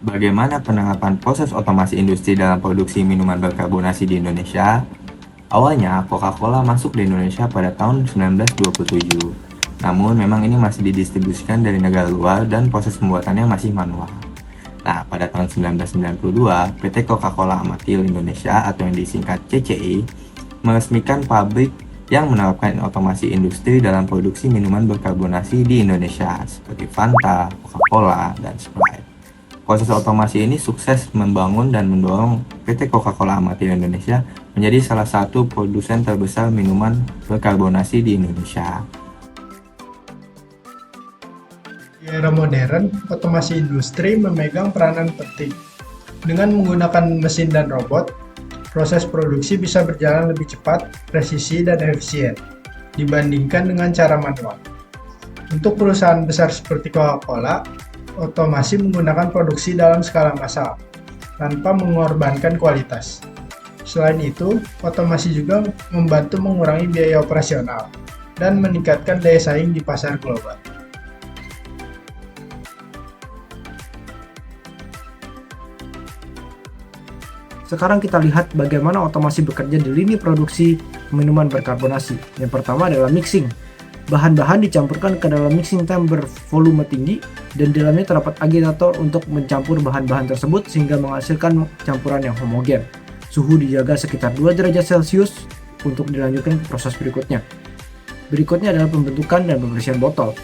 Bagaimana penerapan proses otomasi industri dalam produksi minuman berkarbonasi di Indonesia? Awalnya, Coca-Cola masuk di Indonesia pada tahun 1927. Namun, memang ini masih didistribusikan dari negara luar dan proses pembuatannya masih manual. Nah, pada tahun 1992, PT Coca-Cola Amatil Indonesia atau yang disingkat CCI meresmikan pabrik yang menerapkan otomasi industri dalam produksi minuman berkarbonasi di Indonesia seperti Fanta, Coca-Cola, dan Sprite. Proses otomasi ini sukses membangun dan mendorong PT Coca-Cola Amatil Indonesia menjadi salah satu produsen terbesar minuman berkarbonasi di Indonesia. Di era modern, otomasi industri memegang peranan penting. Dengan menggunakan mesin dan robot, proses produksi bisa berjalan lebih cepat, presisi, dan efisien dibandingkan dengan cara manual. Untuk perusahaan besar seperti Coca-Cola, otomasi menggunakan produksi dalam skala massal tanpa mengorbankan kualitas. Selain itu, otomasi juga membantu mengurangi biaya operasional dan meningkatkan daya saing di pasar global. Sekarang kita lihat bagaimana otomasi bekerja di lini produksi minuman berkarbonasi. Yang pertama adalah mixing. Bahan-bahan dicampurkan ke dalam mixing tank bervolume tinggi dan di dalamnya terdapat agitator untuk mencampur bahan-bahan tersebut sehingga menghasilkan campuran yang homogen. Suhu dijaga sekitar 2 derajat Celcius untuk dilanjutkan ke proses berikutnya. Berikutnya adalah pembentukan dan pembersihan botol.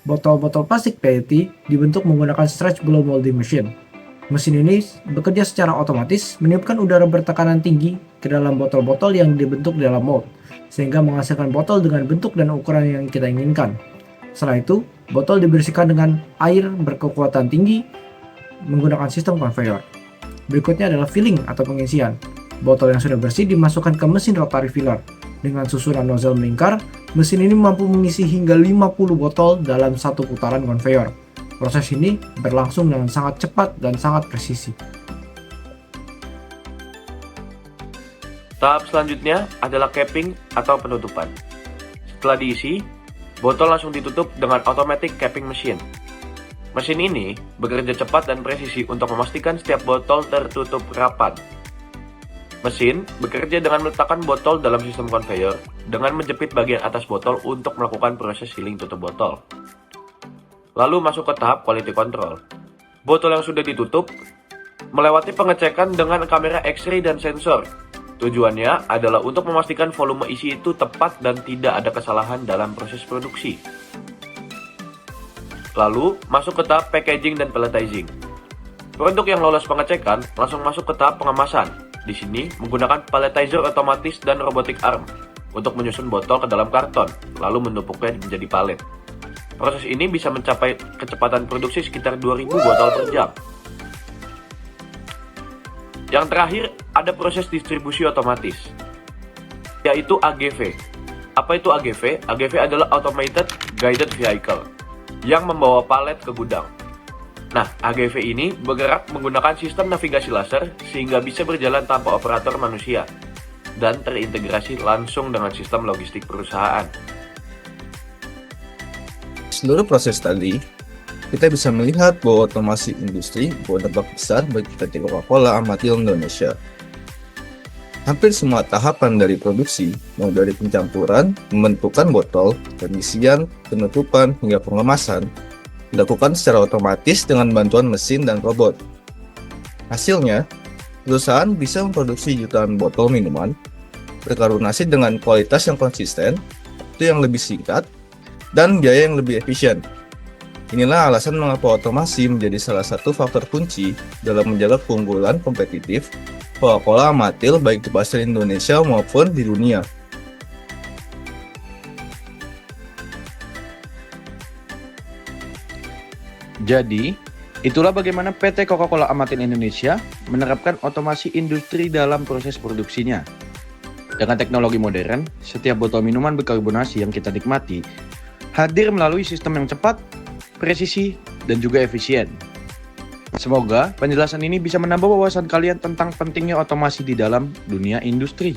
Botol-botol plastik PET dibentuk menggunakan stretch blow molding machine. Mesin ini bekerja secara otomatis meniupkan udara bertekanan tinggi ke dalam botol-botol yang dibentuk dalam mold, sehingga menghasilkan botol dengan bentuk dan ukuran yang kita inginkan. Setelah itu, botol dibersihkan dengan air berkekuatan tinggi menggunakan sistem conveyor. Berikutnya adalah filling atau pengisian. Botol yang sudah bersih dimasukkan ke mesin rotary filler. Dengan susunan nozzle melingkar, mesin ini mampu mengisi hingga 50 botol dalam satu putaran conveyor. Proses ini berlangsung dengan sangat cepat dan sangat presisi. Tahap selanjutnya adalah capping atau penutupan. Setelah diisi, botol langsung ditutup dengan automatic capping machine. Mesin ini bekerja cepat dan presisi untuk memastikan setiap botol tertutup rapat. Mesin bekerja dengan meletakkan botol dalam sistem conveyor dengan menjepit bagian atas botol untuk melakukan proses sealing tutup botol. Lalu masuk ke tahap quality control. Botol yang sudah ditutup melewati pengecekan dengan kamera X-ray dan sensor. Tujuannya adalah untuk memastikan volume isi itu tepat dan tidak ada kesalahan dalam proses produksi. Lalu masuk ke tahap packaging dan palletizing. Produk yang lolos pengecekan langsung masuk ke tahap pengemasan. Di sini menggunakan palletizer otomatis dan robotic arm untuk menyusun botol ke dalam karton, lalu menumpuknya menjadi palet. Proses ini bisa mencapai kecepatan produksi sekitar 2000 botol per jam. Yang terakhir, ada proses distribusi otomatis, yaitu AGV. Apa itu AGV? AGV adalah Automated Guided Vehicle, yang membawa palet ke gudang. Nah, AGV ini bergerak menggunakan sistem navigasi laser sehingga bisa berjalan tanpa operator manusia dan terintegrasi langsung dengan sistem logistik perusahaan. Seluruh proses tadi, kita bisa melihat bahwa otomasi industri berdampak besar bagi PT Coca-Cola Amatil Indonesia. Hampir semua tahapan dari produksi, mulai dari pencampuran, pembentukan botol, pengisian, penutupan, hingga pengemasan, dilakukan secara otomatis dengan bantuan mesin dan robot. Hasilnya, perusahaan bisa memproduksi jutaan botol minuman, berkarbonasi dengan kualitas yang konsisten, waktu yang lebih singkat, dan biaya yang lebih efisien. Inilah alasan mengapa otomasi menjadi salah satu faktor kunci dalam menjaga keunggulan kompetitif Coca-Cola Amatil baik di pasar Indonesia maupun di dunia. Jadi, itulah bagaimana PT Coca-Cola Amatil Indonesia menerapkan otomasi industri dalam proses produksinya. Dengan teknologi modern, setiap botol minuman berkarbonasi yang kita nikmati hadir melalui sistem yang cepat, presisi, dan juga efisien. Semoga penjelasan ini bisa menambah wawasan kalian tentang pentingnya otomasi di dalam dunia industri.